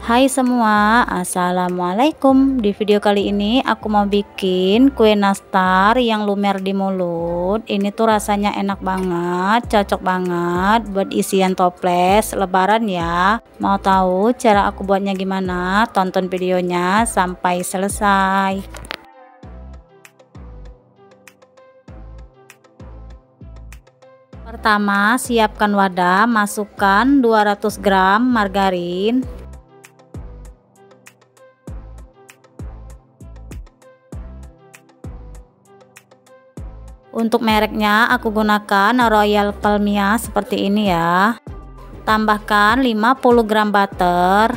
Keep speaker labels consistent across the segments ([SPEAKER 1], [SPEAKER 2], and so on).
[SPEAKER 1] Hai semua, assalamualaikum. Di video kali ini aku mau bikin kue nastar yang lumer di mulut. Ini tuh rasanya enak banget, cocok banget buat isian toples lebaran ya. Mau tahu cara aku buatnya gimana? Tonton videonya sampai selesai. Pertama, siapkan wadah, masukkan 200 gram margarin. Untuk mereknya aku gunakan Royal Palmia seperti ini ya. Tambahkan 50 gram butter.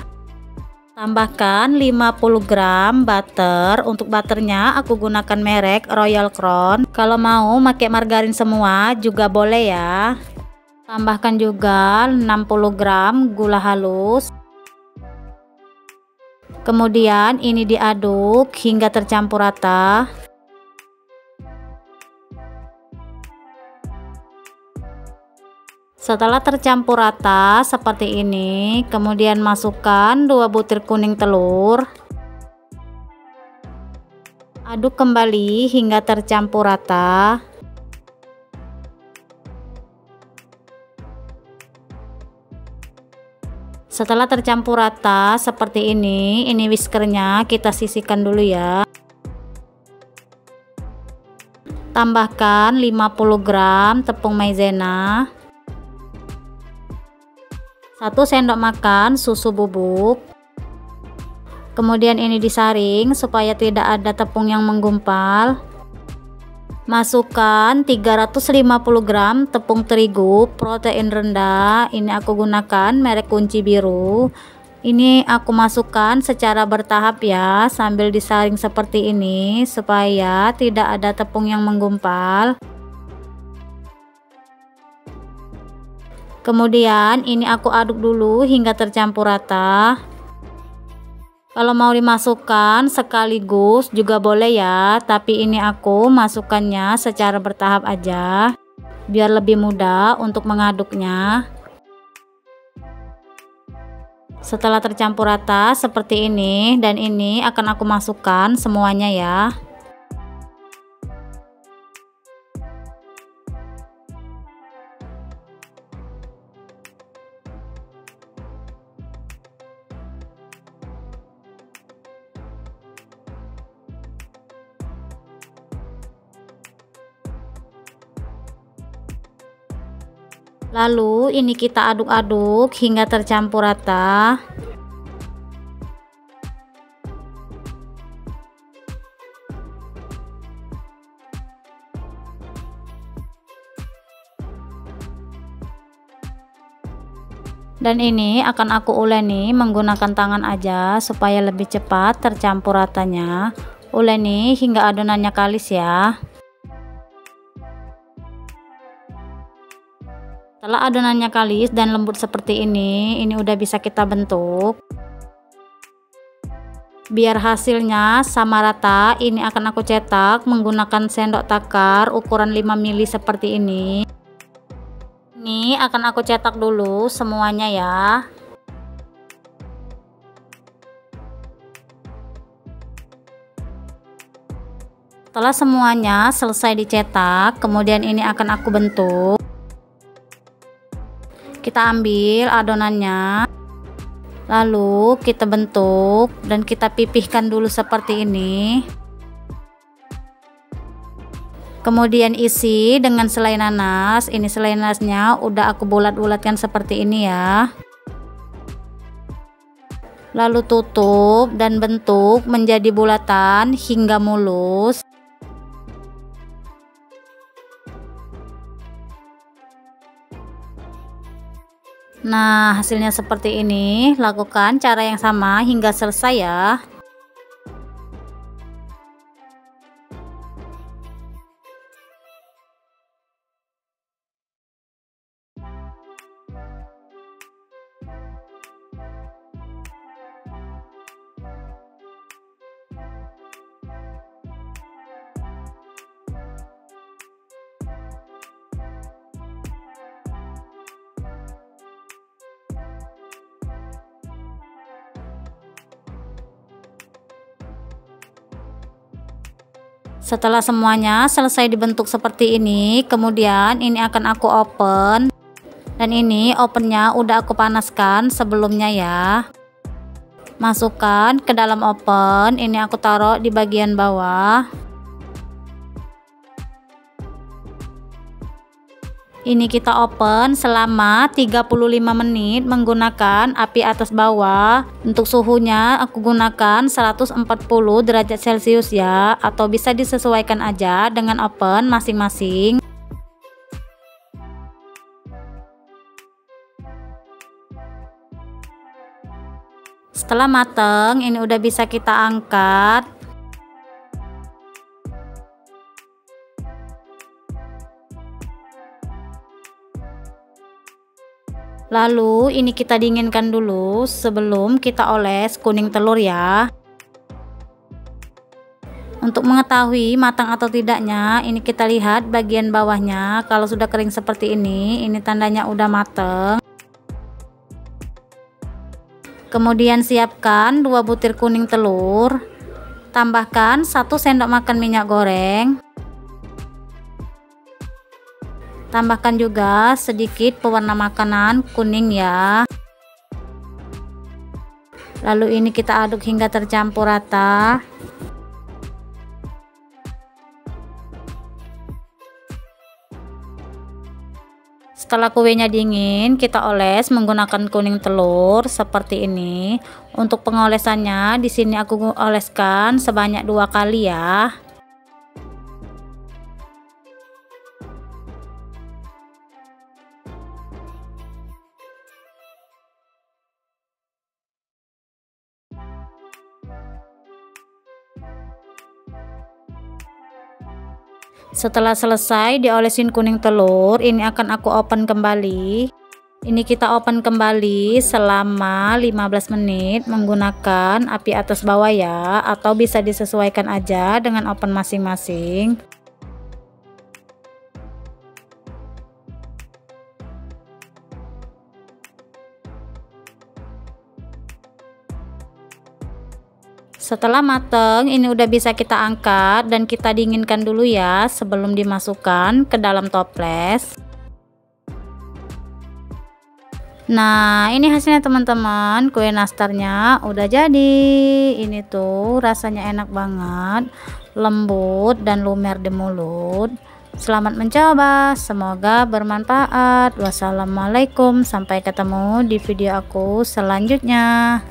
[SPEAKER 1] Tambahkan 50 gram butter. Untuk butternya aku gunakan merek Royal Crown. Kalau mau pakai margarin semua juga boleh ya. Tambahkan juga 60 gram gula halus. Kemudian ini diaduk hingga tercampur rata. Setelah tercampur rata seperti ini, kemudian masukkan 2 butir kuning telur. Aduk kembali hingga tercampur rata. Setelah tercampur rata seperti ini whiskernya kita sisihkan dulu ya. Tambahkan 50 gram tepung maizena. 1 sendok makan susu bubuk. Kemudian ini disaring supaya tidak ada tepung yang menggumpal. Masukkan 350 gram tepung terigu protein rendah. Ini aku gunakan merek Kunci Biru. Ini aku masukkan secara bertahap ya, sambil disaring seperti ini supaya tidak ada tepung yang menggumpal. Kemudian ini aku aduk dulu hingga tercampur rata. Kalau mau dimasukkan sekaligus juga boleh ya, tapi ini aku masukkannya secara bertahap aja biar lebih mudah untuk mengaduknya. Setelah tercampur rata seperti ini, dan ini akan aku masukkan semuanya ya. Lalu ini kita aduk-aduk hingga tercampur rata. Dan ini akan aku uleni menggunakan tangan aja supaya lebih cepat tercampur ratanya. Uleni hingga adonannya kalis ya. Setelah adonannya kalis dan lembut seperti ini udah bisa kita bentuk. Biar hasilnya sama rata, ini akan aku cetak menggunakan sendok takar ukuran 5 mili seperti ini. Ini akan aku cetak dulu semuanya ya. Setelah semuanya selesai dicetak, kemudian ini akan aku bentuk. Kita ambil adonannya, lalu kita bentuk dan kita pipihkan dulu seperti ini. Kemudian isi dengan selai nanas. Ini selai nanasnya udah aku bulat-bulatkan seperti ini ya. Lalu tutup dan bentuk menjadi bulatan hingga mulus. Nah, hasilnya seperti ini. Lakukan cara yang sama hingga selesai ya. Setelah semuanya selesai dibentuk seperti ini, kemudian ini akan aku open. Dan ini ovennya udah aku panaskan sebelumnya ya. Masukkan ke dalam oven, ini aku taruh di bagian bawah. Ini kita oven selama 35 menit menggunakan api atas bawah. Untuk suhunya aku gunakan 140 derajat Celcius ya, atau bisa disesuaikan aja dengan oven masing-masing. Setelah mateng, ini udah bisa kita angkat. Lalu ini kita dinginkan dulu sebelum kita oles kuning telur ya. Untuk mengetahui matang atau tidaknya, ini kita lihat bagian bawahnya. Kalau sudah kering seperti ini tandanya udah mateng. Kemudian siapkan 2 butir kuning telur. Tambahkan 1 sendok makan minyak goreng. Tambahkan juga sedikit pewarna makanan kuning ya. Lalu ini kita aduk hingga tercampur rata. Setelah kuenya dingin, kita oles menggunakan kuning telur seperti ini. Untuk pengolesannya di sini aku oleskan sebanyak 2 kali ya. Setelah selesai diolesin kuning telur, ini akan aku open kembali. Ini kita open kembali selama 15 menit menggunakan api atas bawah ya, atau bisa disesuaikan aja dengan oven masing-masing. Setelah mateng, ini udah bisa kita angkat dan kita dinginkan dulu ya sebelum dimasukkan ke dalam toples. Nah, ini hasilnya teman-teman. Kue nastarnya udah jadi. Ini tuh rasanya enak banget, lembut dan lumer di mulut. Selamat mencoba, semoga bermanfaat. Wassalamualaikum, sampai ketemu di video aku selanjutnya.